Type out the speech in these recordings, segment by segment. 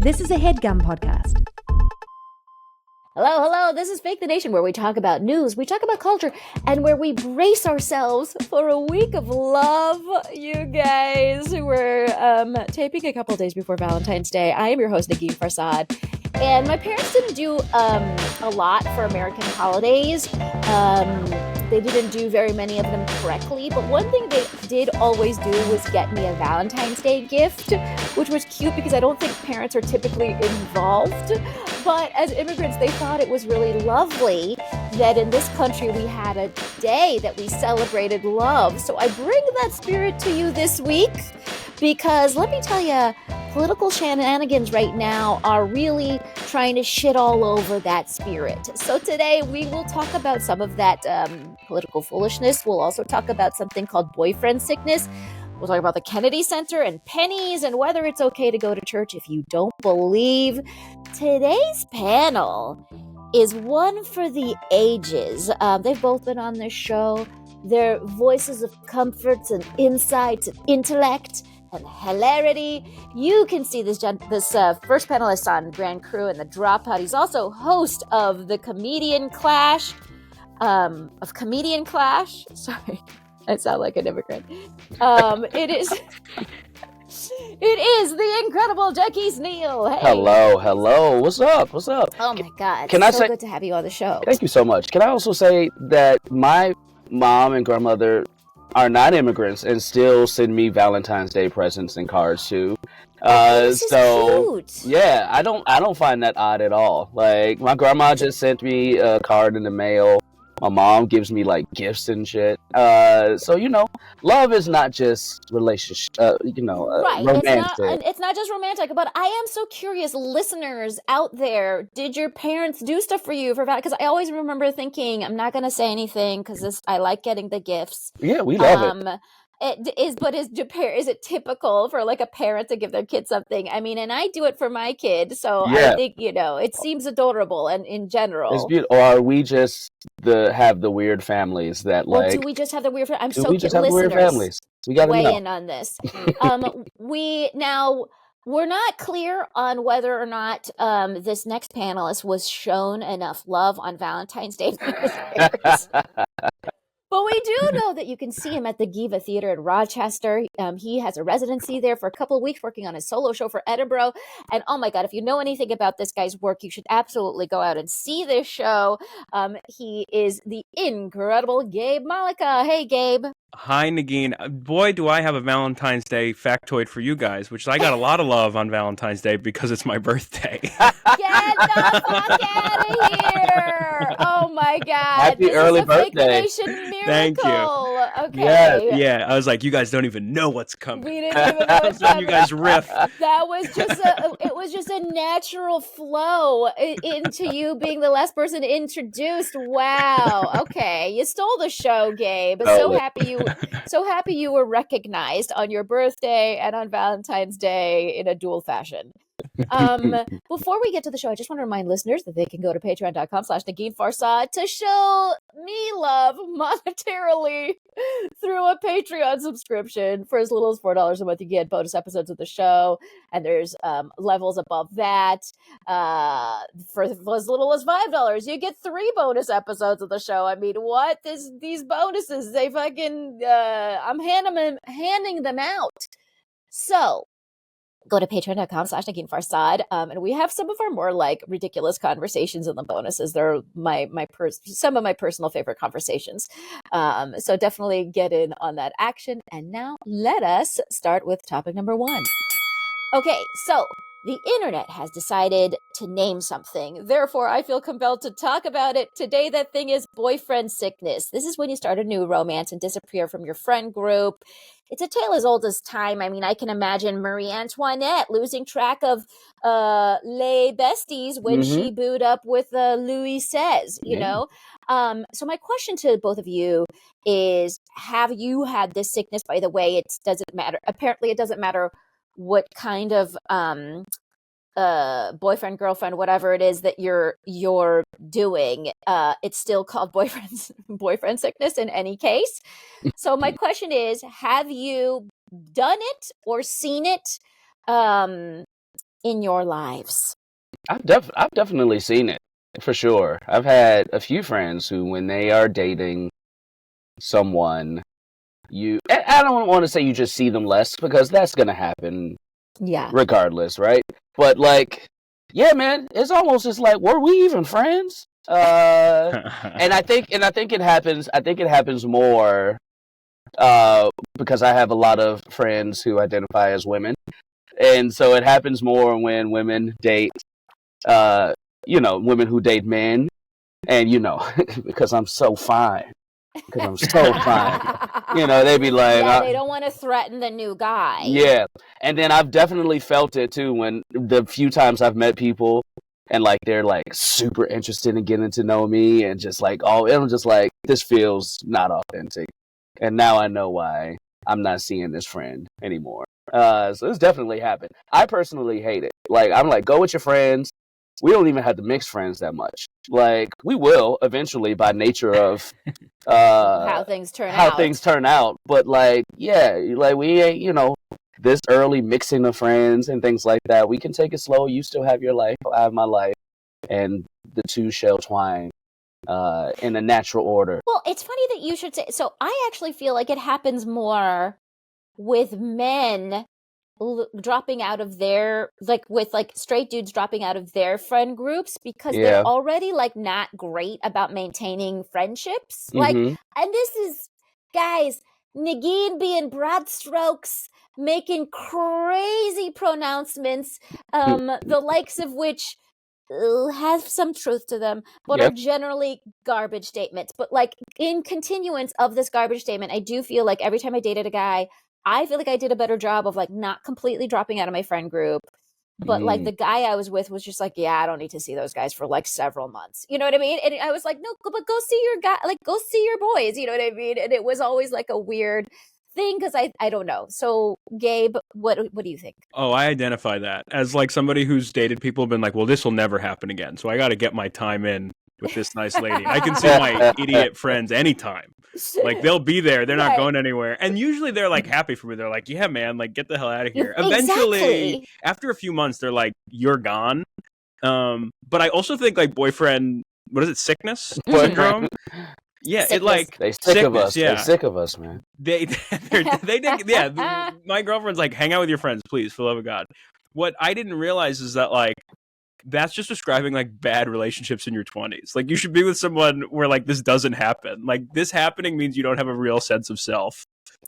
This is a HeadGum podcast. Hello, this is Fake the Nation, where we talk about news, we talk about culture, and where we brace ourselves for a week of love, you guys. We're taping a couple days before Valentine's Day. I am your host, Negin Farsad, and my parents didn't do a lot for American holidays. They didn't do very many of them correctly, but one thing they did always do was get me a Valentine's Day gift, which was cute because I don't think parents are typically involved. But as immigrants, they thought it was really lovely that in this country we had a day that we celebrated love. So I bring that spirit to you this week because let me tell you, political shenanigans right now are really trying to shit all over that spirit. So today we will talk about some of that political foolishness. We'll also talk about something called boyfriend sickness. We'll talk about the Kennedy Center and Pennies and whether it's okay to go to church if you don't believe. Today's panel is one for the ages. They've both been on this show. Their voices of comforts and insights and intellect and hilarity. You can see this first panelist on Grand Crew and the Dropout. He's also host of the Comedian Clash. Sorry, I sound like an immigrant. It is the incredible Jacquis Neal. Hey. Hello. What's up? Oh my God. Can I say, good to have you on the show. Thank you so much. Can I also say that my mom and grandmother are not immigrants and still send me Valentine's Day presents and cards too. This is cute. Yeah, I don't find that odd at all. Like my grandma just sent me a card in the mail. My mom gives me like gifts and shit. So love is not just relationship. Right. Romantic. It's not just romantic. But I am so curious, listeners out there. Did your parents do stuff for you for Valentine's? Because I always remember thinking, I'm not going to say anything because I like getting the gifts. Yeah, we love it. Is it typical for like a parent to give their kid something? I mean, and I do it for my kid, so yeah. I think it seems adorable, and in general, it's beautiful. Or are we just have the weird families that like? Do we just have the weird? I'm do so we just have listeners, weird families? We got to weigh in on this. We're not clear on whether or not this next panelist was shown enough love on Valentine's Day. But we do know that you can see him at the Giva Theater in Rochester. He has a residency there for a couple of weeks working on his solo show for Edinburgh. And oh my God, if you know anything about this guy's work, you should absolutely go out and see this show. He is the incredible Gabe Mollica. Hey, Gabe. Hi, Negin. Boy, do I have a Valentine's Day factoid for you guys, which I got a lot of love on Valentine's Day because it's my birthday. Get the fuck out of here! Oh my God! Happy early birthday! Miracle. Thank you. Okay. Yeah. I was like, you guys don't even know what's coming. We didn't even know what's coming. You guys riff. That was just a natural flow into you being the last person introduced. Wow. Okay, you stole the show, Gabe. So happy you were recognized on your birthday and on Valentine's Day in a dual fashion. Before we get to the show, I just want to remind listeners that they can go to patreon.com/Negin Farsad to show me love monetarily through a Patreon subscription. For as little as $4 a month, you get bonus episodes of the show, and there's levels above that. For as little as $5, you get 3 bonus episodes of the show. I mean, what? These bonuses, they fucking I'm handing them out. So go to patreon.com/Negin Farsad. And we have some of our more like ridiculous conversations in the bonuses. They're some of my personal favorite conversations. So definitely get in on that action. And now let us start with topic number 1. Okay, so the internet has decided to name something. Therefore, I feel compelled to talk about it. Today, that thing is boyfriend sickness. This is when you start a new romance and disappear from your friend group. It's a tale as old as time. I mean, I can imagine Marie Antoinette losing track of les besties when she booed up with Louis XVI, you know? So my question to both of you is, have you had this sickness? By the way, it doesn't matter. Apparently, it doesn't matter what kind of boyfriend, girlfriend, whatever it is that you're doing, it's still called boyfriend sickness in any case. So my question is, have you done it or seen it? in your lives? I've definitely seen it for sure. I've had a few friends who, when they are dating someone, I don't want to say you just see them less, because that's gonna happen regardless, right? But like, yeah, man, it's almost just like, were we even friends? And I think it happens. I think it happens more because I have a lot of friends who identify as women, and so it happens more when women date, women who date men, and because I'm so fine. Because I'm so fine. They'd be like... they don't want to threaten the new guy. Yeah. And then I've definitely felt it, too, when the few times I've met people and, like, they're, like, super interested in getting to know me and just, like, I'm just like, this feels not authentic. And now I know why I'm not seeing this friend anymore. So it's definitely happened. I personally hate it. Like, I'm like, go with your friends. We don't even have to mix friends that much. Like, we will eventually by nature of how things turn out. But like, yeah, like we ain't, this early mixing of friends and things like that. We can take it slow. You still have your life. I have my life. And the two shall twine in a natural order. Well, it's funny that you should say... So I actually feel like it happens more with men dropping out of their, with straight dudes dropping out of their friend groups, because they're already not great about maintaining friendships. Mm-hmm. And this is, guys, Negin being broad strokes, making crazy pronouncements, the likes of which have some truth to them, but are generally garbage statements. But in continuance of this garbage statement, I do feel like every time I dated a guy, I feel like I did a better job of not completely dropping out of my friend group, but the guy I was with was just like, yeah, I don't need to see those guys for several months. You know what I mean? And I was like, no, but go see your guy, go see your boys. You know what I mean? And it was always a weird thing, because I don't know. So Gabe, what do you think? Oh, I identify that as somebody who's dated people, been like, well, this will never happen again. So I got to get my time in with this nice lady. I can see my idiot friends anytime. They'll be there. They're not going anywhere. And usually they're happy for me. They're like, yeah, man, get the hell out of here. Eventually, after a few months, they're like, you're gone. But I also think boyfriend, what is it? Sickness syndrome? Yeah, sickness. They sick of us. Yeah. They sick of us, man. They my girlfriend's like, hang out with your friends, please, for the love of God. What I didn't realize is that that's just describing bad relationships in your 20s. You should be with someone where this doesn't happen. This happening means you don't have a real sense of self.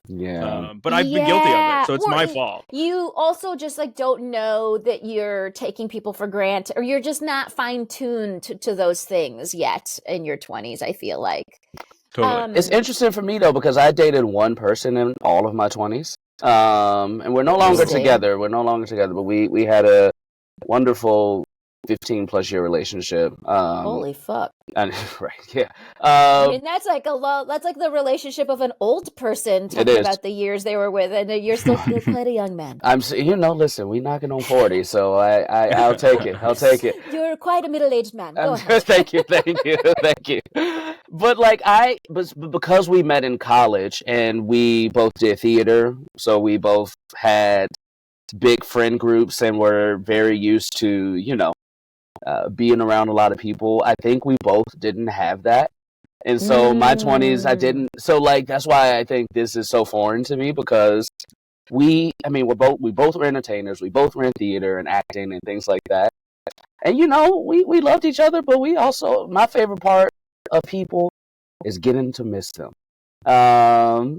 Yeah. But I've been guilty of it, so it's my fault. You also just don't know that you're taking people for granted, or you're just not fine-tuned to those things yet in your 20s, I feel like. Totally. It's interesting for me though, because I dated one person in all of my 20s. And we're no longer together. But we had a wonderful 15+ year relationship. Holy fuck. Right, yeah. And that's that's the relationship of an old person talking about the years they were with, and you're still quite a young man. Listen, we knocking on 40, so I'll take it. You're quite a middle-aged man. Go ahead. Thank you. But because we met in college and we both did theater, so we both had big friend groups and were very used to, being around a lot of people. I think we both didn't have that. And so my 20s, I didn't. So that's why I think this is so foreign to me, because we both were entertainers. We both were in theater and acting and things like that. And, we loved each other, but we also, my favorite part of people is getting to miss them.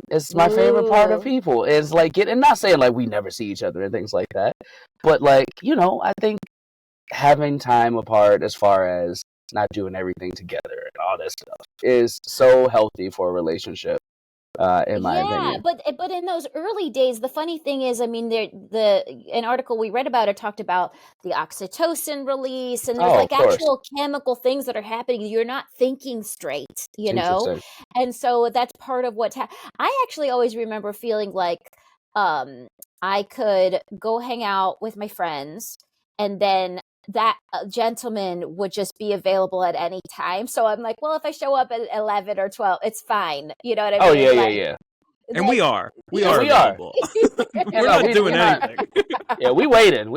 It's my favorite part of people. It's and not saying we never see each other and things like that, but I think having time apart, as far as not doing everything together and all that stuff, is so healthy for a relationship, in my opinion. But in those early days, the funny thing is, an article we read about it talked about the oxytocin release, and there's actual chemical things that are happening. You're not thinking straight, and so that's part of what's I actually always remember feeling I could go hang out with my friends, and then that gentleman would just be available at any time. So I'm like, well, if I show up at 11 or 12, it's fine. You know what I mean? Oh, yeah. And we are available. We're not doing anything. Yeah, we waited.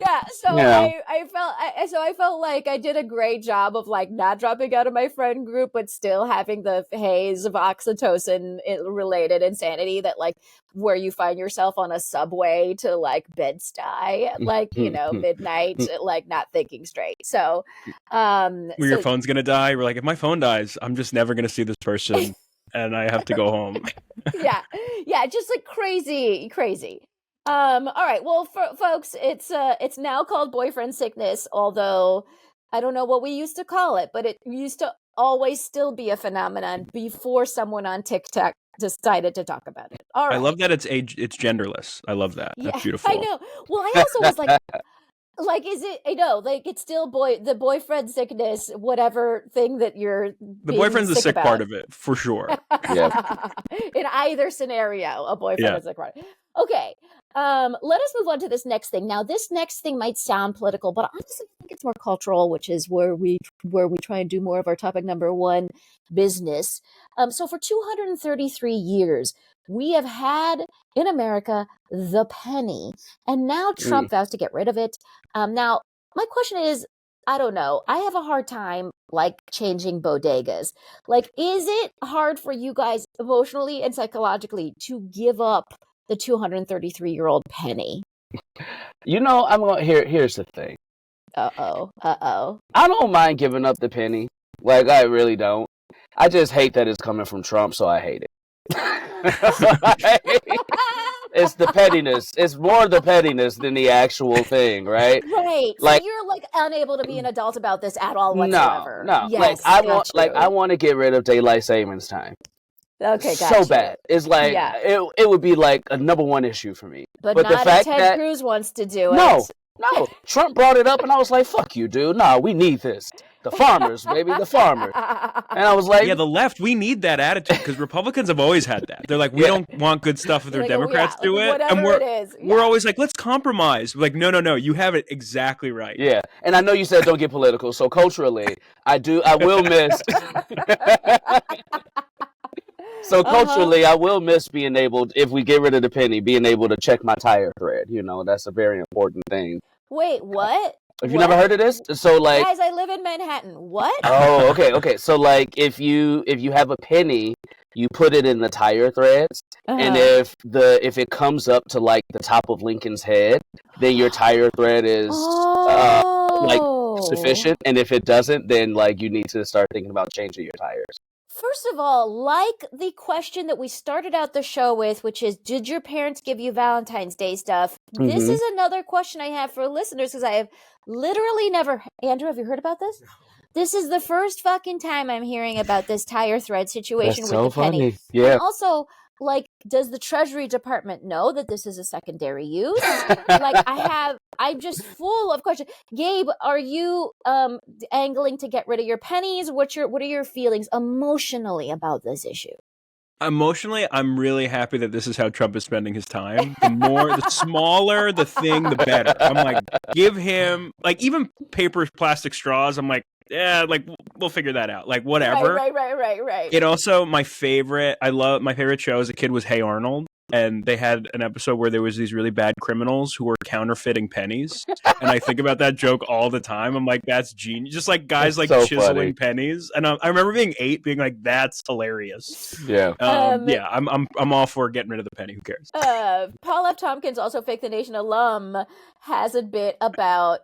Yeah, so Yeah. I felt like I did a great job of like not dropping out of my friend group, but still having the haze of oxytocin related insanity that like where you find yourself on a subway to like Bed-Stuy at like midnight, like not thinking straight. So, Where your phone's gonna die. We're like, if my phone dies, I'm just never gonna see this person, and I have to go home. yeah, just like crazy. All right, well, folks, it's now called boyfriend sickness, although I don't know what we used to call it, but it used to always still be a phenomenon before someone on TikTok decided to talk about it. All right. I love that it's genderless. I love that. That's beautiful. I know. Well, I also was like, is it? I know, like it's still the boyfriend sickness, whatever thing that you're. The boyfriend's the sick part of it for sure. Yeah. In either scenario, a boyfriend is the sick part. Okay. Let us move on to this next thing. Now, this next thing might sound political, but honestly, I think it's more cultural, which is where we try and do more of our topic number one, business. So for 233 years, we have had in America the penny, and now Trump vows to get rid of it. Now, my question is, I don't know. I have a hard time like changing bodegas. Like, is it hard for you guys emotionally and psychologically to give up the 233-year-old penny? Here's the thing. Uh-oh. I don't mind giving up the penny. Like, I really don't. I just hate that it's coming from Trump, so I hate it. It's the pettiness. It's more the pettiness than the actual thing, right? Right. Like, so you're like unable to be an adult about this at all whatsoever. No. Yes, I want to get rid of daylight savings time. Okay, so bad. It's like it would be like a number one issue for me. But not the fact if Ted that Cruz wants to do it. No. Trump brought it up, and I was like, "Fuck you, dude. No, we need this. The farmers, baby, the farmers." And I was like, "Yeah, the left, we need that attitude because Republicans have always had that. They're like, we don't want good stuff if their Democrats do it, and we're always like, let's compromise. We're like, no, you have it exactly right." Yeah, and I know you said don't get political, so culturally, I will miss. So culturally, I will miss being able, if we get rid of the penny, being able to check my tire thread. That's a very important thing. Wait, what? Have you never heard of this? So like, guys, I live in Manhattan. What? Oh, okay. So like, if you have a penny, you put it in the tire threads, and if it comes up to like the top of Lincoln's head, then your tire thread is like sufficient. And if it doesn't, then like you need to start thinking about changing your tires. First of all, like the question that we started out the show with, which is, did your parents give you Valentine's Day stuff? Mm-hmm. This is another question I have for listeners because I have literally never... Andrew, have you heard about this? This is the first fucking time I'm hearing about this tire thread situation with the penny. Yeah. And also, like, does the Treasury Department know that this is a secondary use? Like, I'm just full of questions. Gabe, are you angling to get rid of your pennies? What are your feelings emotionally about this issue? Emotionally, I'm really happy that this is how Trump is spending his time. The smaller the thing, the better. I'm like, give him, like, even paper, plastic straws. I'm like, yeah, like we'll figure that out. Like whatever. Right. It also my favorite show as a kid was Hey Arnold, and they had an episode where there was these really bad criminals who were counterfeiting pennies, and I think about that joke all the time. I'm like, that's genius. Just like guys like so chiseling pennies, and I remember being 8, being like, that's hilarious. Yeah. I'm all for getting rid of the penny. Who cares? Paul F. Tompkins, also Fake the Nation alum, has a bit about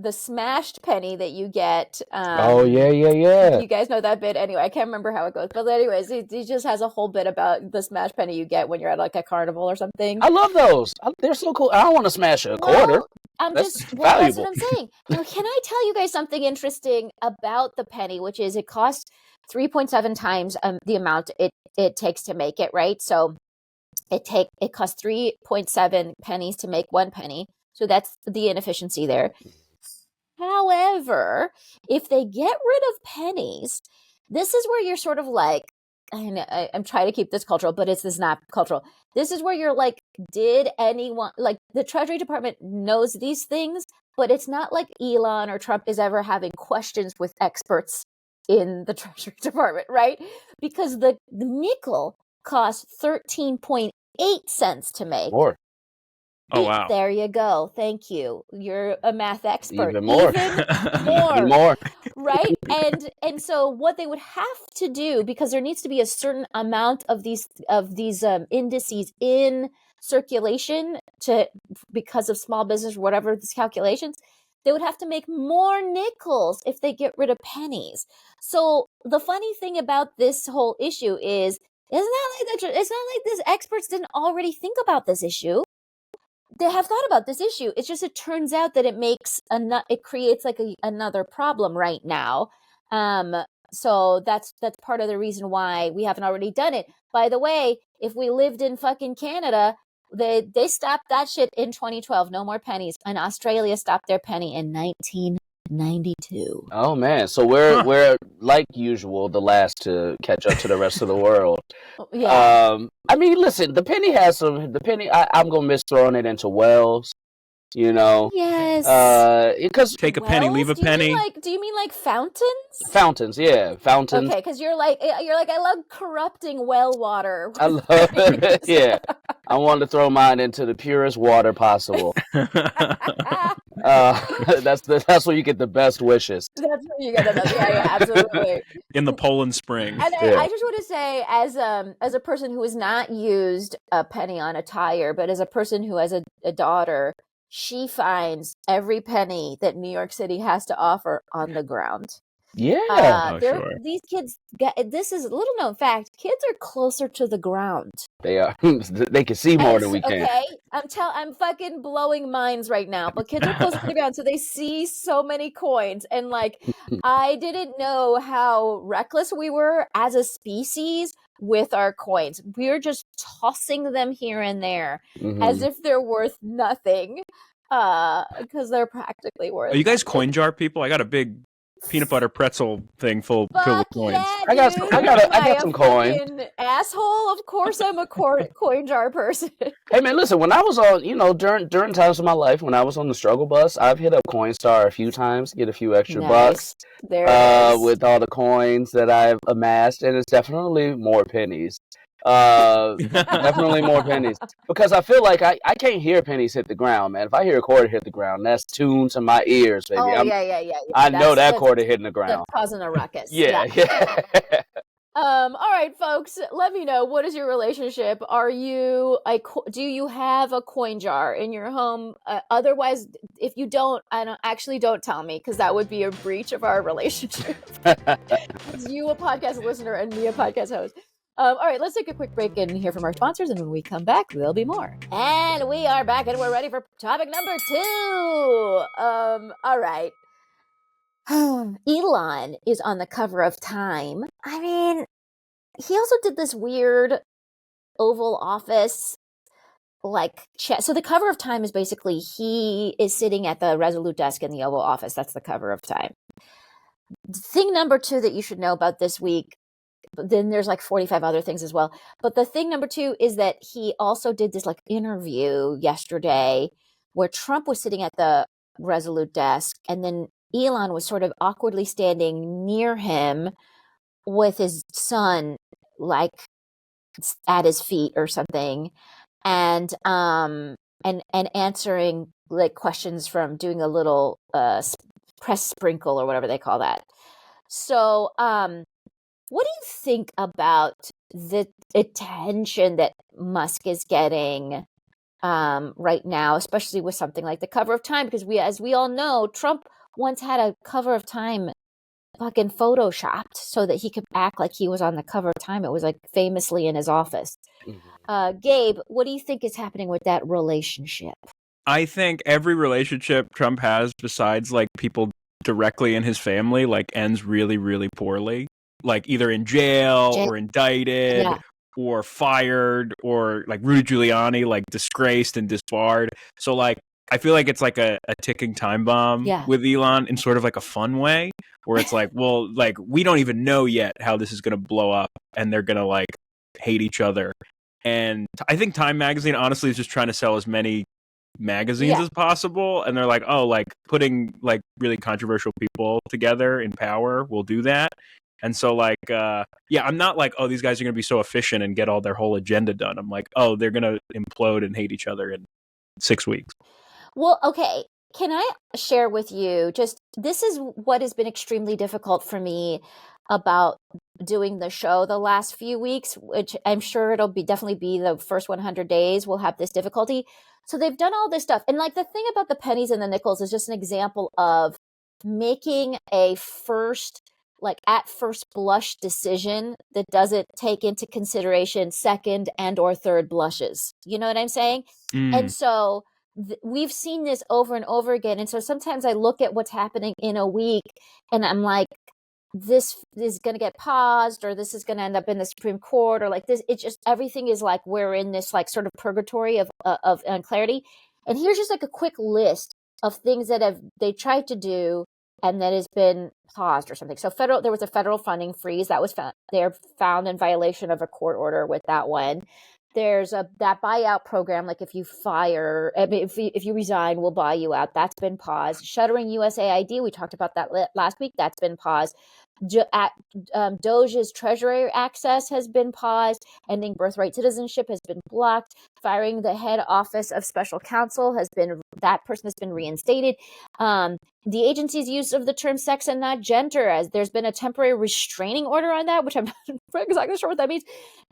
the smashed penny that you get. Oh, yeah. You guys know that bit? Anyway, I can't remember how it goes. But anyways, he just has a whole bit about the smashed penny you get when you're at like a carnival or something. I love those. They're so cool. I don't want to smash a quarter. That's what I'm saying. Now, can I tell you guys something interesting about the penny, which is it costs 3.7 times the amount it takes to make it, right? So it costs 3.7 pennies to make 1 penny. So that's the inefficiency there. However, if they get rid of pennies, this is where you're sort of like, I'm trying to keep this cultural, but this is not cultural. This is where you're like, did anyone, like the Treasury Department knows these things, but it's not like Elon or Trump is ever having questions with experts in the Treasury Department, right? Because the nickel costs 13.8 cents to make. More. Oh, wow. There you go. Thank you. You're a math expert. Even more. More. More. Right? And so what they would have to do, because there needs to be a certain amount of these indices in circulation because of small business or whatever these calculations, they would have to make more nickels if they get rid of pennies. So the funny thing about this whole issue is it's not like these experts didn't already think about this issue. They have thought about this issue. It's just, it turns out that it creates like another problem right now. So that's part of the reason why we haven't already done it. By the way, if we lived in fucking Canada, they stopped that shit in 2012. No more pennies. And Australia stopped their penny in 1992. Oh man, so we're like usual the last to catch up to the rest of the world. Yeah. I mean, listen, the penny has some. The penny, I'm gonna miss throwing it into wells. You know. Yes. Because Take a penny, leave a penny. Do you mean like fountains? Fountains, yeah, fountains. Okay, because you're like I love corrupting well water. I love it. Yeah, I want to throw mine into the purest water possible. That's where you get the best wishes. That's where you get the yeah, absolutely. In the Poland Spring. And I just want to say, as a person who has not used a penny on a tire, but as a person who has a daughter, she finds every penny that New York City has to offer on the ground. Yeah. Sure. These kids this is a little known fact, kids are closer to the ground. They are. They can see more than we can. Okay, I'm fucking blowing minds right now, but kids are closer to the ground, so they see so many coins, and like, I didn't know how reckless we were as a species with our coins. We're just tossing them here and there as if they're worth nothing, because they're practically worth. Are you guys nothing. coin jar people? I got a big peanut butter pretzel thing filled with coins. Yeah, I got some coin. Asshole, of course I'm a coin jar person. Hey man, listen. When I was on, during times of my life when I was on the struggle bus, I've hit up Coinstar a few times, get a few extra bucks. There it is. With all the coins that I've amassed, and it's definitely more pennies. Definitely more pennies, because I feel like I can't hear pennies hit the ground, man. If I hear a quarter hit the ground, that's tuned to my ears, baby. Yeah. I know that quarter hitting the ground. Causing a ruckus. Yeah. All right, folks, let me know, what is your relationship? Do you have a coin jar in your home? Otherwise, if you don't tell me, because that would be a breach of our relationship. You a podcast listener and me a podcast host. All right, let's take a quick break and hear from our sponsors, and when we come back, there'll be more. And we are back, and we're ready for topic number 2. All right. Elon is on the cover of Time. I mean, he also did this weird Oval Office so the cover of Time is basically he is sitting at the Resolute desk in the Oval Office. That's the cover of Time. Thing number 2 that you should know about this week, then there's like 45 other things as well. But the thing number 2 is that he also did this like interview yesterday where Trump was sitting at the Resolute desk, and then Elon was sort of awkwardly standing near him with his son like at his feet or something, and answering like questions from, doing a little press sprinkle or whatever they call that. So what do you think about the attention that Musk is getting right now, especially with something like the cover of Time? Because as we all know, Trump once had a cover of Time fucking photoshopped so that he could act like he was on the cover of Time. It was like famously in his office. Gabe, what do you think is happening with that relationship? I think every relationship Trump has, besides like people directly in his family, like ends really, really poorly. Like either in jail or indicted or fired, or like Rudy Giuliani, like disgraced and disbarred. So like, I feel like it's like a ticking time bomb with Elon in sort of like a fun way, where it's like, well, like we don't even know yet how this is going to blow up, and they're going to like hate each other. And I think Time Magazine honestly is just trying to sell as many magazines as possible, and they're like, oh, like putting like really controversial people together in power will do that. And so like I'm not like, oh, these guys are gonna be so efficient and get all their whole agenda done. I'm like, oh, they're gonna implode and hate each other, and 6 weeks. Well, okay. Can I share with you this is what has been extremely difficult for me about doing the show the last few weeks, which I'm sure it'll definitely be the first 100 days we'll have this difficulty. So they've done all this stuff. And like the thing about the pennies and the nickels is just an example of making a at first blush decision that doesn't take into consideration second and or third blushes. You know what I'm saying? And so we've seen this over and over again. And so sometimes I look at what's happening in a week and I'm like, this is going to get paused, or this is going to end up in the Supreme Court, or like this. It's just, everything is like, we're in this like sort of purgatory of unclarity. And here's just like a quick list of things that they tried to do and that has been paused or something. So there was a federal funding freeze that was found in violation of a court order with that one. There's that buyout program, like if you if you resign, we'll buy you out. That's been paused. Shuttering USAID, we talked about that last week. That's been paused. Doge's treasury access has been paused. Ending birthright citizenship has been blocked. Firing the head office of special counsel that person has been reinstated. The agency's use of the term sex and not gender, as there's been a temporary restraining order on that, which I'm not exactly sure what that means.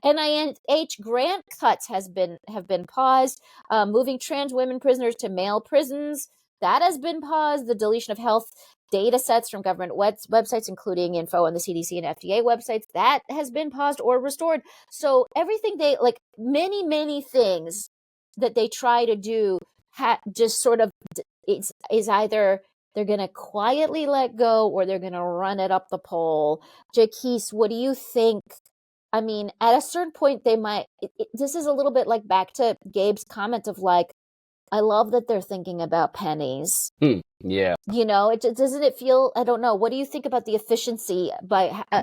NIH grant cuts have been paused. Moving trans women prisoners to male prisons, that has been paused. The deletion of health data sets from government websites, including info on the CDC and FDA websites, that has been paused or restored. So everything many things that they try to do just sort of is either they're going to quietly let go or they're going to run it up the pole. Jacquis, what do you think? I mean, at a certain point, they might. This is a little bit like back to Gabe's comment of like, I love that they're thinking about pennies. Yeah. You know, doesn't it feel, I don't know. What do you think about the efficiency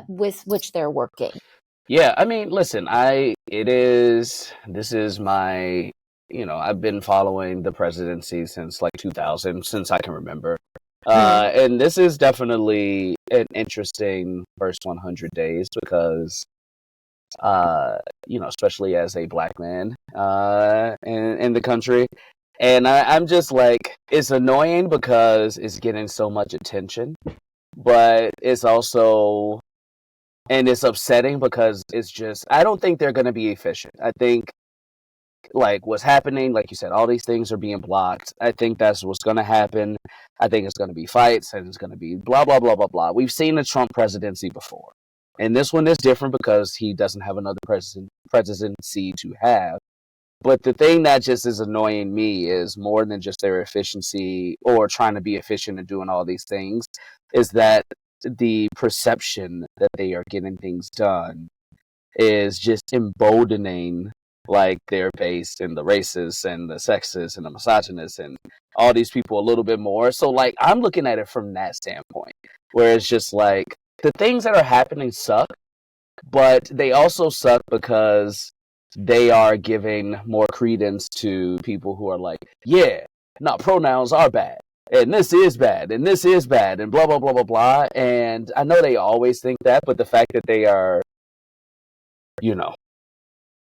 with which they're working? Yeah, I mean, listen, this is my, I've been following the presidency since like 2000, since I can remember. And this is definitely an interesting first 100 days because, especially as a black man in the country. And I'm just like, it's annoying because it's getting so much attention, but it's also, and it's upsetting because it's just, I don't think they're going to be efficient. I think like what's happening, like you said, all these things are being blocked. I think that's what's going to happen. I think it's going to be fights and it's going to be blah, blah, blah, blah, blah. We've seen the Trump presidency before. And this one is different because he doesn't have another presidency to have. But the thing that just is annoying me is more than just their efficiency or trying to be efficient and doing all these things, is that the perception that they are getting things done is just emboldening like their base and the racists and the sexists and the misogynists and all these people a little bit more. So like I'm looking at it from that standpoint, where it's just like the things that are happening suck, but they also suck because they are giving more credence to people who are like, yeah, no, pronouns are bad, and this is bad, and this is bad, and blah, blah, blah, blah, blah. And I know they always think that, but the fact that they are,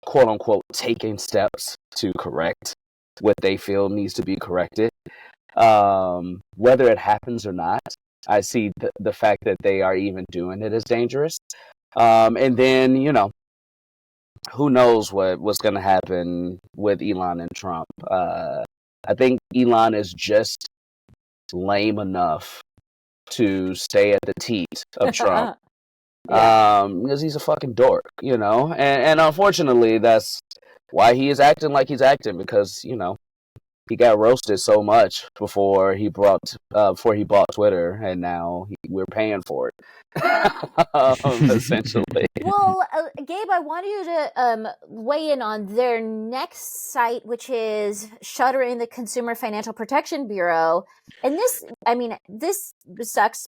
quote unquote, taking steps to correct what they feel needs to be corrected, whether it happens or not, I see the fact that they are even doing it as dangerous. And then, who knows what's going to happen with Elon and Trump. I think Elon is just lame enough to stay at the teat of Trump. Because he's a fucking dork, and unfortunately that's why he is acting like he's acting, because he got roasted so much before he bought Twitter, and now we're paying for it. Essentially. Well, Gabe, I want you to weigh in on their next site, which is shuttering the Consumer Financial Protection Bureau. And this sucks.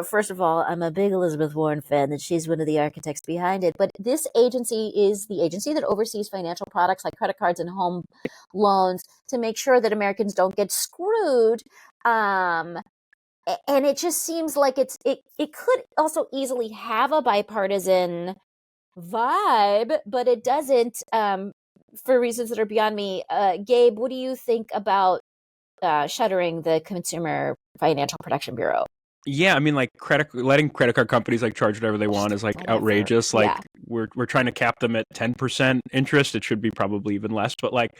First of all, I'm a big Elizabeth Warren fan, and she's one of the architects behind it. But this agency is the agency that oversees financial products like credit cards and home loans to make sure that Americans don't get screwed. And it just seems like it could also easily have a bipartisan vibe, but it doesn't. for reasons that are beyond me, Gabe, what do you think about shuttering the Consumer Financial Protection Bureau? Yeah, I mean, like letting credit card companies like charge whatever they want is like outrageous. Like we're trying to cap them at 10% interest. It should be probably even less, but like,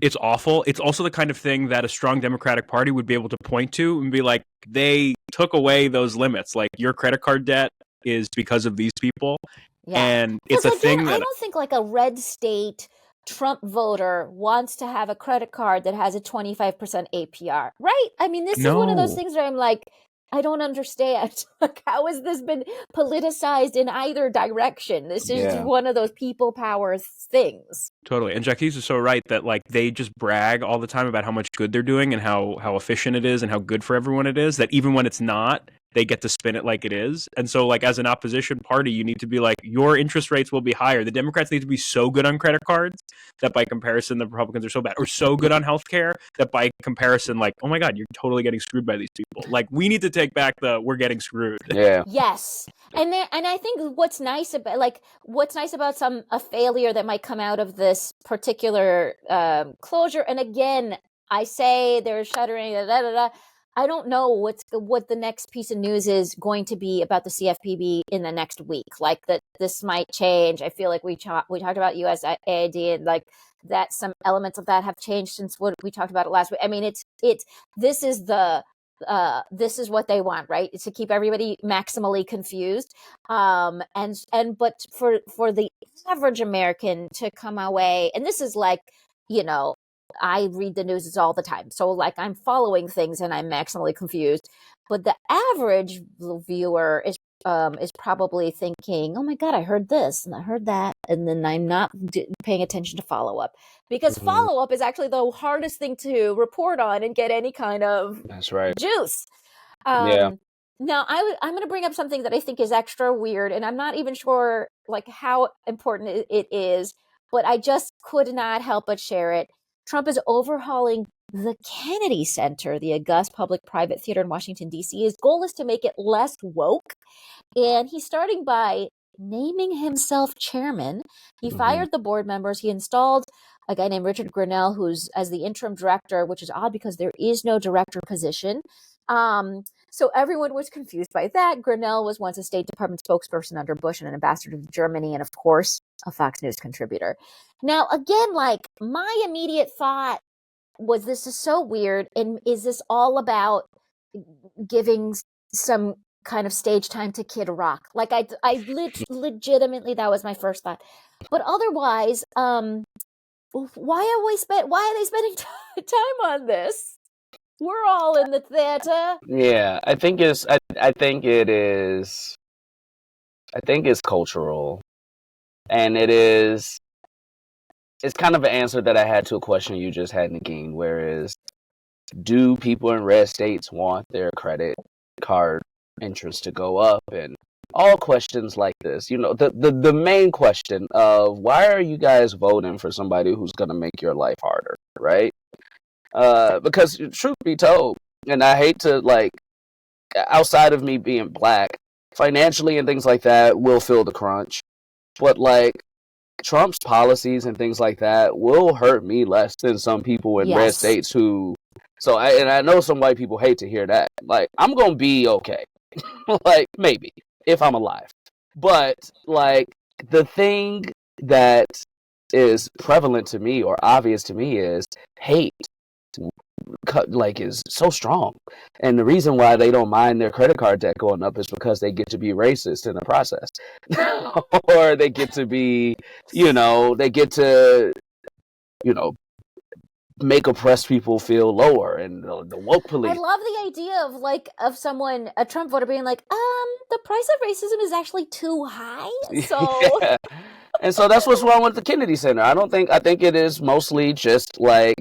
it's awful. It's also the kind of thing that a strong Democratic Party would be able to point to and be like, they took away those limits. Like your credit card debt is because of these people. Yeah. And it's a thing that I don't think like a red state Trump voter wants to have a credit card that has a 25% APR, right? I mean, this is one of those things where I'm like, I don't understand. Like, how has this been politicized in either direction? This is one of those people power things. Totally. And Jacquis is so right that like they just brag all the time about how much good they're doing and how efficient it is and how good for everyone it is, that even when it's not, they get to spin it like it is. And so like as an opposition party, you need to be like, your interest rates will be higher. The Democrats need to be so good on credit cards that by comparison, the Republicans are so bad, or so good on healthcare that by comparison, like, oh my God, you're totally getting screwed by these people. Like we need to take back the we're getting screwed. Yeah. Yes. And I think what's nice about a failure that might come out of this particular closure. And again, I say they're shuttering, I don't know what the next piece of news is going to be about the CFPB in the next week. Like that, this might change. I feel like we talked about USAID and like that some elements of that have changed since what we talked about it last week. I mean, this is what they want, right? It's to keep everybody maximally confused. But for the average American to come away, and this is like, I read the news all the time. So like I'm following things and I'm maximally confused. But the average viewer is probably thinking, oh my God, I heard this and I heard that. And then I'm not paying attention to follow-up. Because follow-up is actually the hardest thing to report on and get any kind of juice. Now, I'm going to bring up something that I think is extra weird. And I'm not even sure like how important it is. But I just could not help but share it. Trump is overhauling the Kennedy Center, the august public-private theater in Washington, D.C. His goal is to make it less woke, and he's starting by naming himself chairman. He fired the board members. He installed a guy named Richard Grinnell, who's as the interim director, which is odd because there is no director position. So everyone was confused by that. Grinnell was once a State Department spokesperson under Bush and an ambassador to Germany, and of course, a Fox News contributor. Now, again, like my immediate thought was, this is so weird. And is this all about giving some kind of stage time to Kid Rock? Like legitimately, that was my first thought. But otherwise, why are they spending time on this? We're all in the theater. Yeah, I think it's cultural. And it's kind of an answer that I had to a question you just had, Negin, whereas do people in red states want their credit card interest to go up? And all questions like this, the main question of why are you guys voting for somebody who's going to make your life harder, right? Because truth be told, and I hate to like, outside of me being black, financially and things like that will feel the crunch, but like Trump's policies and things like that will hurt me less than some people in red states who. So I know some white people hate to hear that. Like I'm gonna be okay, like maybe if I'm alive, but like the thing that is prevalent to me or obvious to me is hate. Like is so strong, and the reason why they don't mind their credit card debt going up is because they get to be racist in the process, or they get to be, make oppressed people feel lower, and the woke police. I love the idea of someone, a Trump voter, being like, the price of racism is actually too high, so. Yeah. And so that's what's wrong with the Kennedy Center. I think it is mostly just like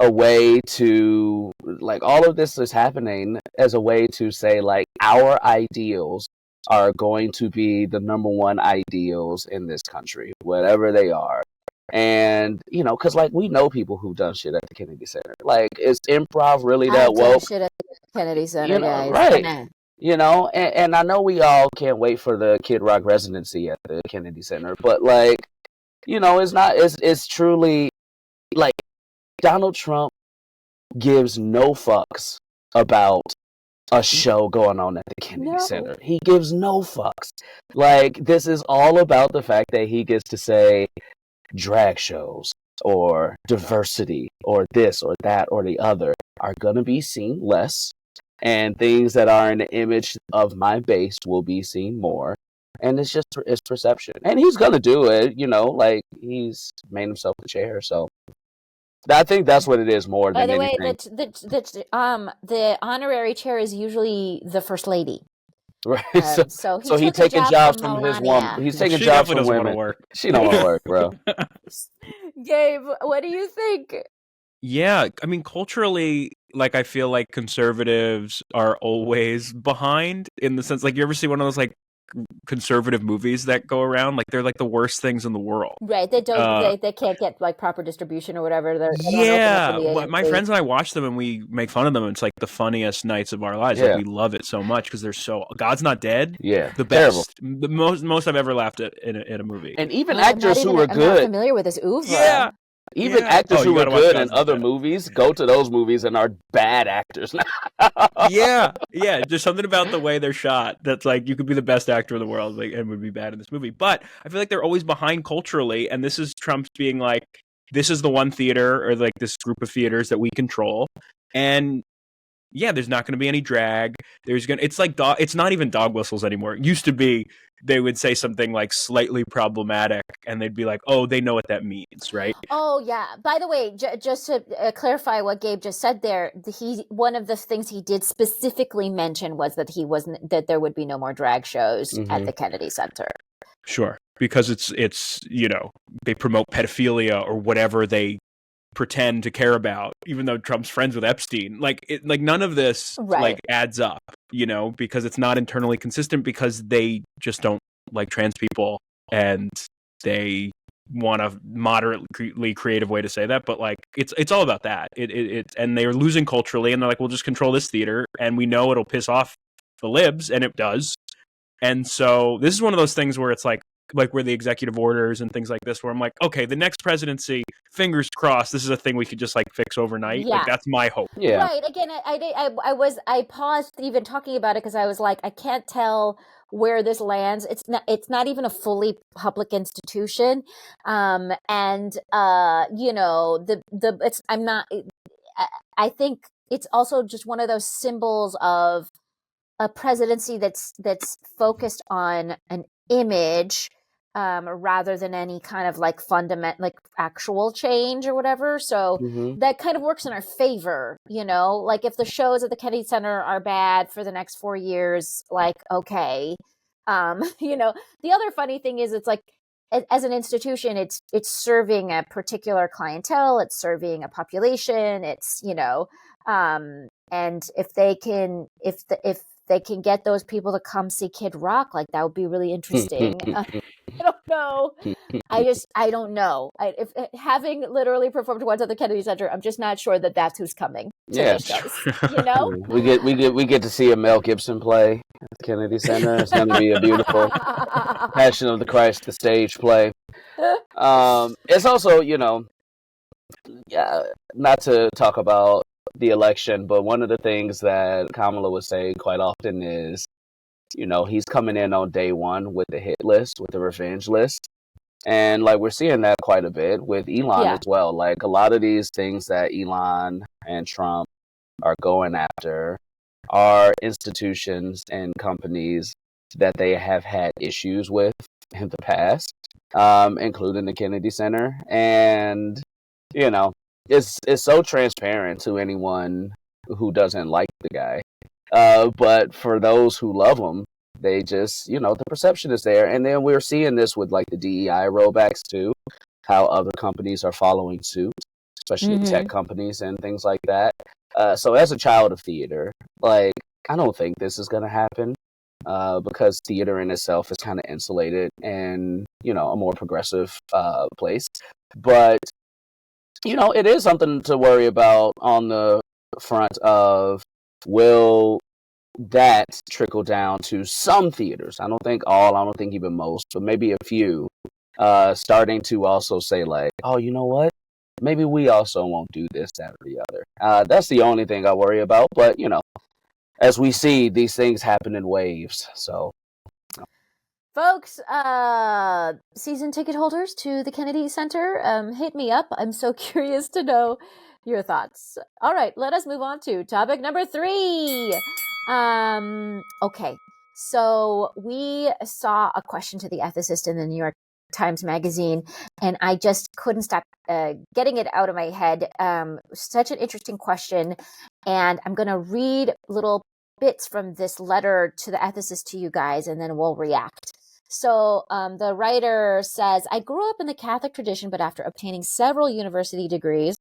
a way to, like, all of this is happening as a way to say, like, our ideals are going to be the number one ideals in this country, whatever they are. And, because, like, we know people who've done shit at the Kennedy Center. Like, is improv really that woke? Shit at the Kennedy Center, guys. Right. And I know we all can't wait for the Kid Rock residency at the Kennedy Center, but, like, it's truly like Donald Trump gives no fucks about a show going on at the Kennedy Center. He gives no fucks. Like, this is all about the fact that he gets to say drag shows or diversity or this or that or the other are going to be seen less, and things that are in the image of my base will be seen more. And it's perception. And he's going to do it, like he's made himself the chair. So I think that's what it is more than anything. By the way, the honorary chair is usually the first lady. Right. So he's taking jobs from his woman. He's taking jobs from women. She don't want to work, bro. Gabe, what do you think? Yeah, I mean, culturally, like, I feel like conservatives are always behind, in the sense, like, you ever see one of those, like, conservative movies that go around? Like, they're like the worst things in the world. Right. They don't. They can't get like proper distribution or whatever. My friends and I watch them and we make fun of them. It's like the funniest nights of our lives. Like, we love it so much because they're so. God's Not Dead. Yeah, the best. Terrible. The most I've ever laughed at in a movie. And even actors who are good. I'm not familiar with this oeuvre. Yeah. Even actors who are good in other movies go to those movies and are bad actors now. yeah. There's something about the way they're shot that's like, you could be the best actor in the world, like, and would be bad in this movie. But I feel like they're always behind culturally, and this is Trump's being like, this is the one theater, or like this group of theaters that we control, and yeah, there's not going to be any drag. It's like it's not even dog whistles anymore. It used to be they would say something like slightly problematic, and they'd be like, "Oh, they know what that means, right?" Oh yeah. By the way, just to clarify what Gabe just said there, one of the things he did specifically mention was that there would be no more drag shows at the Kennedy Center. Sure, because it's they promote pedophilia or whatever they pretend to care about, even though Trump's friends with Epstein. Like none of this like adds up, because it's not internally consistent, because they just don't like trans people and they want a moderately creative way to say that, but like it's all about that. And they're losing culturally, and they're like, we'll just control this theater, and we know it'll piss off the libs, and it does. And so this is one of those things where it's like where the executive orders and things like this, where I'm like, okay, the next presidency, fingers crossed, this is a thing we could just like fix overnight. Yeah. Like, that's my hope. Yeah. Right. Again, I paused even talking about it because I was like, I can't tell where this lands. It's not even a fully public institution. I think it's also just one of those symbols of a presidency that's focused on an image rather than any kind of like fundamental, like actual change or whatever. So that kind of works in our favor, like if the shows at the Kennedy Center are bad for the next 4 years, like, okay. The other funny thing is, it's like, as an institution, it's serving a particular clientele, it's serving a population, it's, and if they can get those people to come see Kid Rock, like, that would be really interesting. I don't know. I don't know. If having literally performed once at the Kennedy Center, I'm just not sure that that's who's coming to those shows. We get to see a Mel Gibson play at the Kennedy Center. It's going to be a beautiful Passion of the Christ, the stage play. It's also, not to talk about the election, but one of the things that Kamala was saying quite often is, he's coming in on day one with the hit list, with the revenge list. And like, we're seeing that quite a bit with Elon as well. Like, a lot of these things that Elon and Trump are going after are institutions and companies that they have had issues with in the past, including the Kennedy Center. And, it's so transparent to anyone who doesn't like the guy. But for those who love him, they just, the perception is there. And then we're seeing this with like the DEI rollbacks too, how other companies are following suit, especially tech companies and things like that. So as a child of theater, like, I don't think this is going to happen, because theater in itself is kind of insulated and, a more progressive place. But, it is something to worry about on the front of, will that trickle down to some theaters? I don't think all, I don't think even most, but maybe a few, starting to also say like, oh, you know what? Maybe we also won't do this, that, or the other. That's the only thing I worry about. But, as we see, these things happen in waves. So, folks, season ticket holders to the Kennedy Center, hit me up. I'm so curious to know your thoughts. All right, let us move on to topic number 3. Okay, so we saw a question to the ethicist in the New York Times Magazine, and I just couldn't stop getting it out of my head. Such an interesting question, and I'm going to read little bits from this letter to the ethicist to you guys, and then we'll react. So the writer says, I grew up in the Catholic tradition, but after obtaining several university degrees,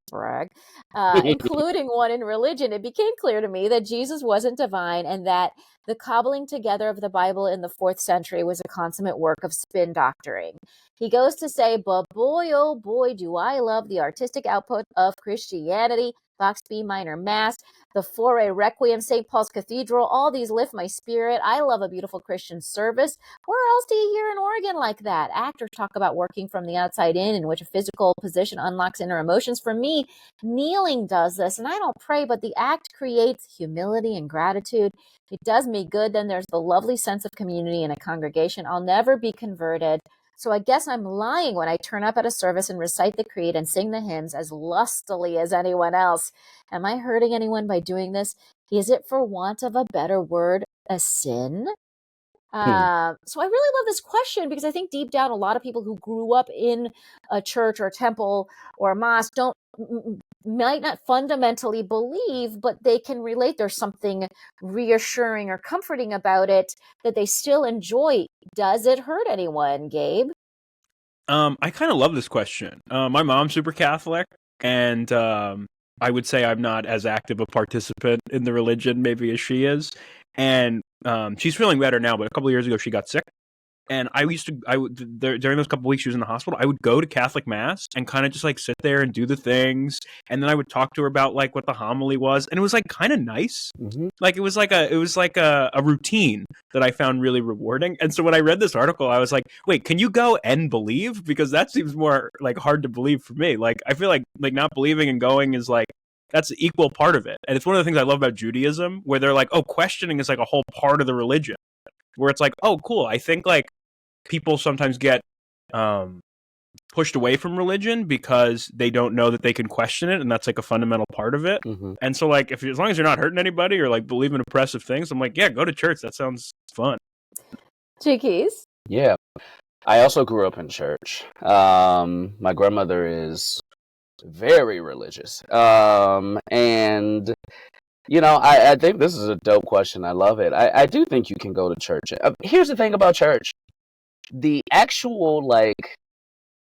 including one in religion, it became clear to me that Jesus wasn't divine and that the cobbling together of the Bible in the 4th century was a consummate work of spin doctoring. He goes to say, but boy, oh boy, do I love the artistic output of Christianity. Bach's B minor Mass, the Foray Requiem, St. Paul's Cathedral, all these lift my spirit. I love a beautiful Christian service. Where else do you hear in Oregon like that? Actors talk about working from the outside in which a physical position unlocks inner emotions. For me, kneeling does this, and I don't pray, but the act creates humility and gratitude. It does me good. Then there's the lovely sense of community in a congregation. I'll never be converted. So I guess I'm lying when I turn up at a service and recite the creed and sing the hymns as lustily as anyone else. Am I hurting anyone by doing this? Is it, for want of a better word, a sin? So I really love this question because I think deep down a lot of people who grew up in a church or a temple or a mosque might not fundamentally believe, but they can relate. There's something reassuring or comforting about it that they still enjoy. Does it hurt anyone, Gabe? I kind of love this question. My mom's super Catholic, and I would say I'm not as active a participant in the religion maybe as she is. And she's feeling better now, but a couple of years ago she got sick. And during those couple of weeks she was in the hospital, I would go to Catholic Mass and kind of just like sit there and do the things. And then I would talk to her about like what the homily was. And it was like kind of nice. Mm-hmm. Like it was like a routine that I found really rewarding. And so when I read this article, I was like, wait, can you go and believe? Because that seems more like hard to believe for me. Like I feel like not believing and going is like, that's the equal part of it. And it's one of the things I love about Judaism, where they're like, oh, questioning is like a whole part of the religion. Where it's like, oh, cool. I think like people sometimes get pushed away from religion because they don't know that they can question it, and that's like a fundamental part of it. Mm-hmm. And so like as long as you're not hurting anybody or like believe in oppressive things, I'm like, yeah, go to church. That sounds fun. Jacquis? Yeah. I also grew up in church. My grandmother is very religious. And I think this is a dope question. I love it. I do think you can go to church. Here's the thing about church. The actual like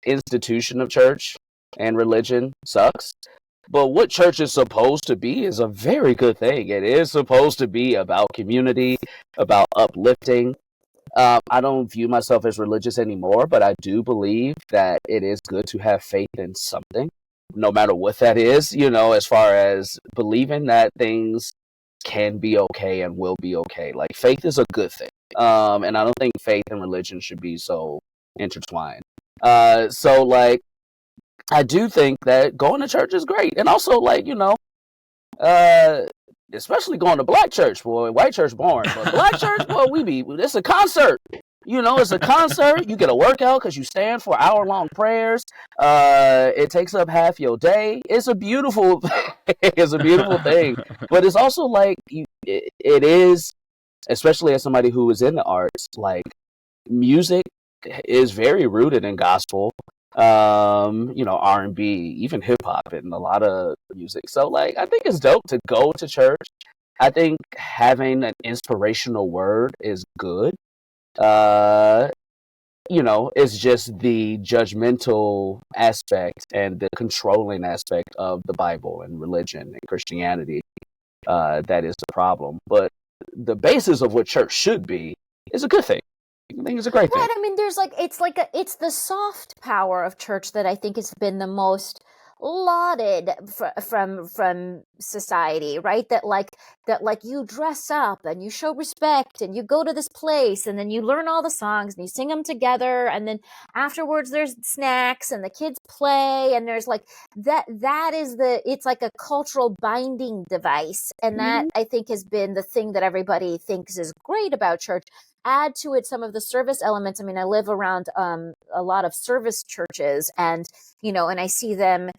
institution of church and religion sucks, but what church is supposed to be is a very good thing. It is supposed to be about community, about uplifting. I don't view myself as religious anymore, but I do believe that it is good to have faith in something, no matter what that is, as far as believing that things can be okay and will be okay. Like faith is a good thing. And I don't think faith and religion should be so intertwined. So like, I do think that going to church is great. And also like, especially going to black church, boy, white church boring, but black church, boy, it's a concert. It's a concert. You get a workout because you stand for hour-long prayers. It takes up half your day. It's a beautiful, it's a beautiful thing. But it's also like it is, especially as somebody who is in the arts. Like music is very rooted in gospel. R&B, even hip hop, and a lot of music. So like, I think it's dope to go to church. I think having an inspirational word is good. It's just the judgmental aspect and the controlling aspect of the Bible and religion and Christianity that is the problem. But the basis of what church should be is a good thing. I think it's a great thing. Right. I mean, it's the soft power of church that I think has been the most lauded from society, right? That you dress up and you show respect and you go to this place and then you learn all the songs and you sing them together, and then afterwards there's snacks and the kids play, and there's like that is it's like a cultural binding device, and that I think has been the thing that everybody thinks is great about church. Add to it some of the service elements. I mean, I live around a lot of service churches, and and I see them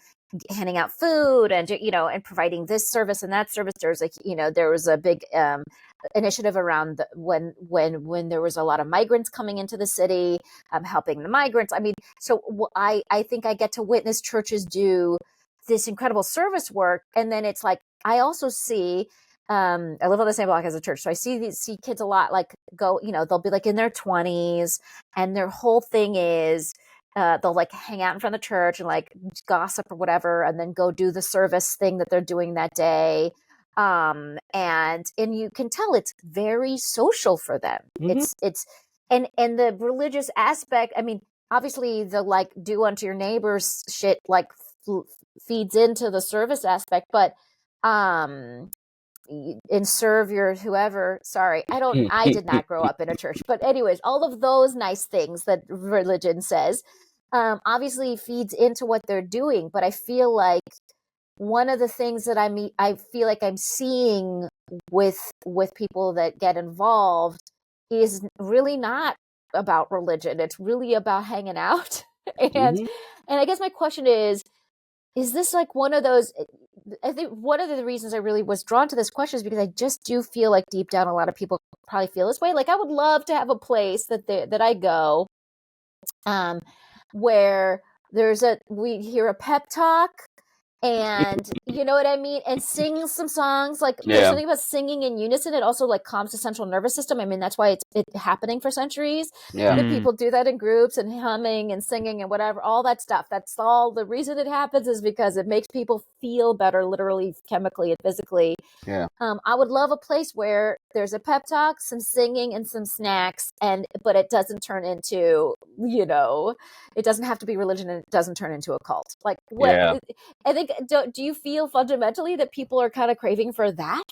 handing out food and and providing this service and that service. There's there was a big initiative around when there was a lot of migrants coming into the city, helping the migrants. I mean, so I think I get to witness churches do this incredible service work, and then it's like I also see. I live on the same block as a church, so I see kids a lot. Like they'll be like in their 20s, and their whole thing is they'll like hang out in front of the church and like gossip or whatever, and then go do the service thing that they're doing that day. And you can tell it's very social for them. It's and the religious aspect. I mean, obviously the like do unto your neighbors shit like feeds into the service aspect, but and serve your whoever. Sorry, I did not grow up in a church, but anyways, all of those nice things that religion says obviously feeds into what they're doing. But I feel like one of the things that I feel like I'm seeing with people that get involved is really not about religion. It's really about hanging out. And I guess my question is this like one of those? I think one of the reasons I really was drawn to this question is because I just do feel like deep down a lot of people probably feel this way. Like I would love to have a place that I go where we hear a pep talk, and you know what I mean, and sing some songs. Like there's something about singing in unison. It also like calms the central nervous system. I mean, that's why it's happening for centuries. That people do that in groups and humming and singing and whatever, all that stuff. That's all the reason it happens, is because it makes people feel better, literally, chemically and physically. I would love a place where there's a pep talk, some singing, and some snacks, but it doesn't turn into, it doesn't have to be religion, and it doesn't turn into a cult. Like what? I think. Do you feel fundamentally that people are kind of craving for that?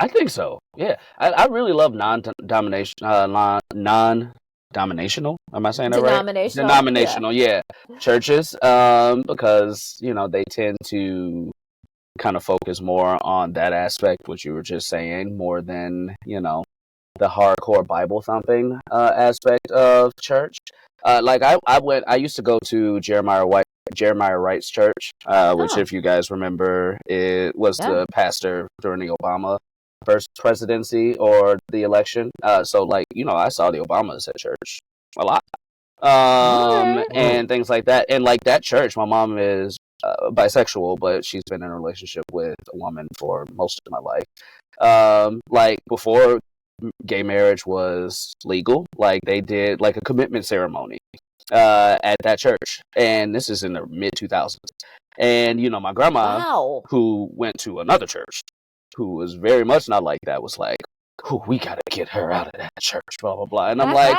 I think so. Yeah, I really love non-denominational. Am I saying that right? Denominational. Yeah. Churches, because they tend to kind of focus more on that aspect, which you were just saying, more than the hardcore Bible thumping aspect of church. Like I used to go to Jeremiah Wright's church, which, if you guys remember, it was the pastor during the Obama first presidency or the election. So like, I saw the Obamas at church a lot, and things like that. And like that church, my mom is bisexual, but she's been in a relationship with a woman for most of my life. Like before gay marriage was legal, like they did like a commitment ceremony at that church, and this is in the mid 2000s. And my grandma, who went to another church, who was very much not like that, was like, we gotta get her out of that church, blah blah blah. And I'm like,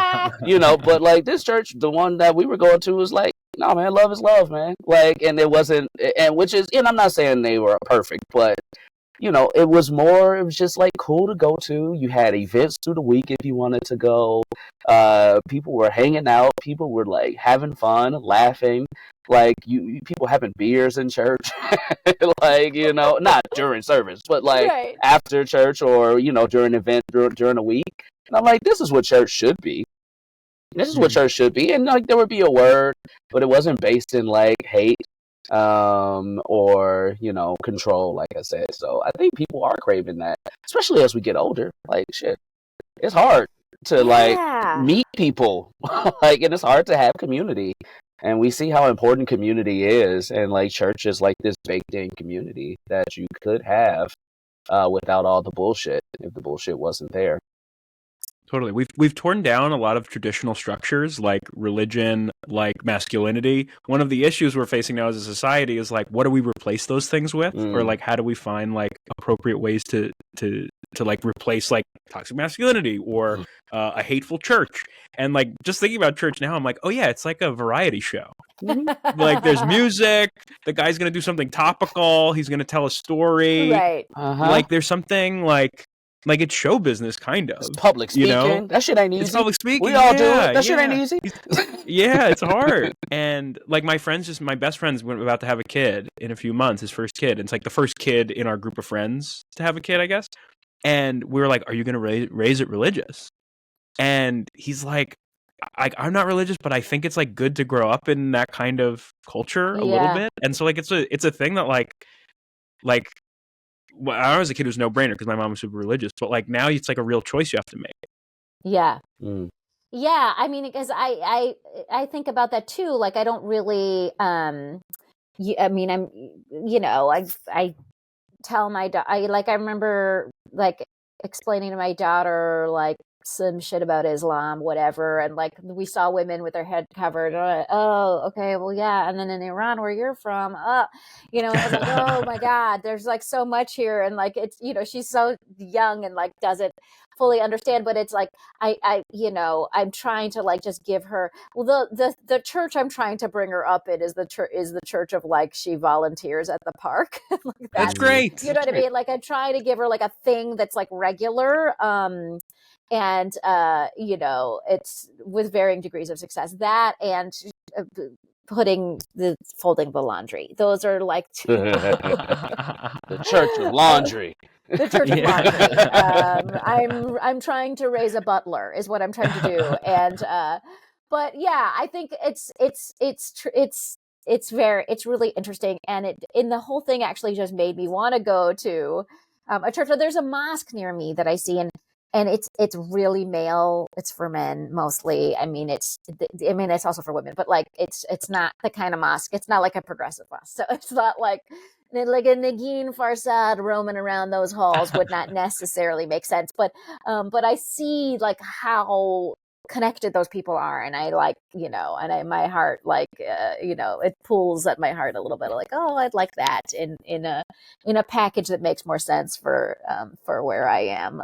but like this church, the one that we were going to, was like, no man, love is love, man. Like, and it wasn't, and which is, and I'm not saying they were perfect, but it was just like cool to go to. You had events through the week if you wanted to go. People were hanging out. People were like having fun, laughing. Like people having beers in church, like not during service, but like after church, or during an event during the week. And I'm like, this is what church should be. This is what church should be. And like there would be a word, but it wasn't based in like hate or control, like I said. So I think people are craving that, especially as we get older. Like shit, it's hard to like meet people, like, and it's hard to have community, and we see how important community is, and like church is like this baked in community that you could have without all the bullshit, if the bullshit wasn't there. Totally. We've torn down a lot of traditional structures like religion, like masculinity. One of the issues we're facing now as a society is like, what do we replace those things with? Or like, how do we find like appropriate ways to to like replace like toxic masculinity or a hateful church. And like just thinking about church now, I'm like, oh yeah, it's like a variety show. Like there's music, the guy's gonna do something topical, he's gonna tell a story, right? Like there's something like it's show business kind of. It's public speaking. You know? That shit ain't easy. It's public speaking. We all do it. That shit ain't easy. Yeah, it's hard. And like my best friend's about to have a kid in a few months, his first kid. It's like the first kid in our group of friends to have a kid, I guess. And we were like, are you going to raise it religious? And he's like, I'm not religious, but I think it's like good to grow up in that kind of culture a little bit. And so like it's a thing that like well, I was a kid, it was no brainer because my mom was super religious, but like now it's like a real choice you have to make. Yeah. Yeah. I mean, because I think about that too. Like I don't really, I tell my I remember like explaining to my daughter like some shit about Islam, whatever, and like we saw women with their head covered. Oh, okay, well, yeah. And then in Iran, where you're from, I was like, oh my God, there's like so much here, and like it's she's so young and like doesn't fully understand, but it's like I'm trying to like just give her the church I'm trying to bring her up in is the church of like she volunteers at the park. Like that's great. You know what I mean? Like I try to give her like a thing that's like regular. And, it's with varying degrees of success. That and folding the laundry. Those are like two. The church of laundry. The church of laundry. I'm trying to raise a butler is what I'm trying to do. And, but yeah, I think it's really interesting. And in the whole thing actually just made me want to go to a church. So there's a mosque near me that I see, and it's really male. It's for men mostly. I mean, it's also for women, but like it's not the kind of mosque. It's not like a progressive mosque. So it's not like a Negin Farsad roaming around those halls would not necessarily make sense. But I see like how connected those people are, and I like my heart like it pulls at my heart a little bit like, oh, I'd like that in a package that makes more sense for where I am,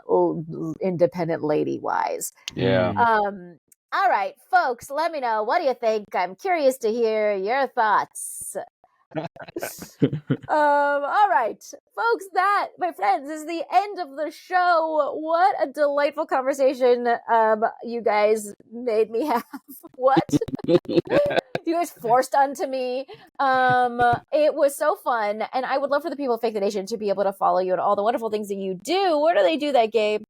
independent lady wise. All right, folks, let me know, what do you think? I'm curious to hear your thoughts. All right, folks, that, my friends, is the end of the show. What a delightful conversation you guys made me have. What? You guys forced onto me. It was so fun, and I would love for the people of Fake the Nation to be able to follow you and all the wonderful things that you do. Where do they do that, Gabe?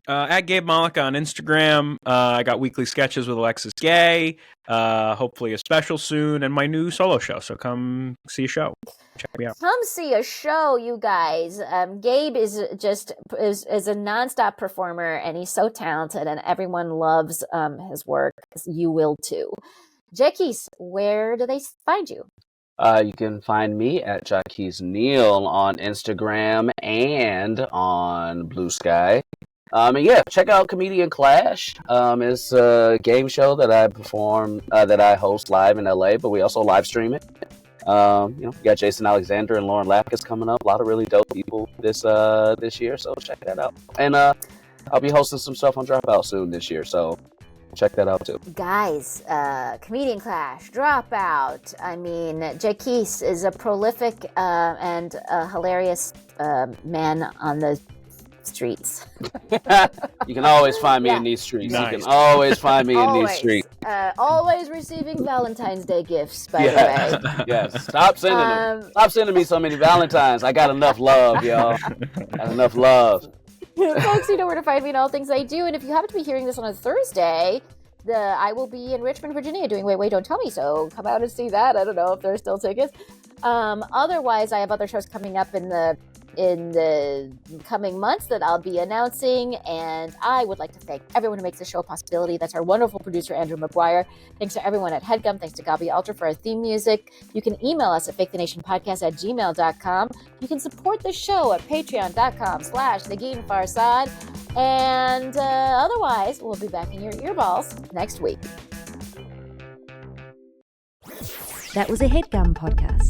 At Gabe Mollica on Instagram. I got weekly sketches with Alexis Gay. Hopefully a special soon, and my new solo show. So come see a show. Check me out. Come see a show, you guys. Gabe is a nonstop performer, and he's so talented, and everyone loves his work. You will too. Jacquis, where do they find you? You can find me at Jacquis Neal on Instagram and on Blue Sky. And yeah, check out Comedian Clash. It's a game show that I perform, that I host live in LA, but we also live stream it. We got Jason Alexander and Lauren Lapkus coming up. A lot of really dope people this year, so check that out. And I'll be hosting some stuff on Dropout soon this year, so check that out too. Guys, Comedian Clash, Dropout. I mean, Jacquis is a prolific and hilarious man on the streets. You can always find me in these streets. Nice. You can always find me in these streets. Always receiving Valentine's Day gifts, by the way. Yes. Stop sending them. Stop sending me so many Valentines. I got enough love, y'all. Got enough love. Folks, you know where to find me and all things I do. And if you happen to be hearing this on a Thursday, I will be in Richmond, Virginia doing Wait, Don't Tell Me. So come out and see that. I don't know if there's still tickets. Otherwise, I have other shows coming up in the coming months that I'll be announcing, and I would like to thank everyone who makes the show a possibility. That's our wonderful producer, Andrew McGuire. Thanks to everyone at HeadGum. Thanks to Gaby Alter for our theme music. You can email us at fakethenationpodcast@gmail.com. You can support the show at patreon.com/Negin Farsad. And otherwise, we'll be back in your earballs next week. That was a HeadGum podcast.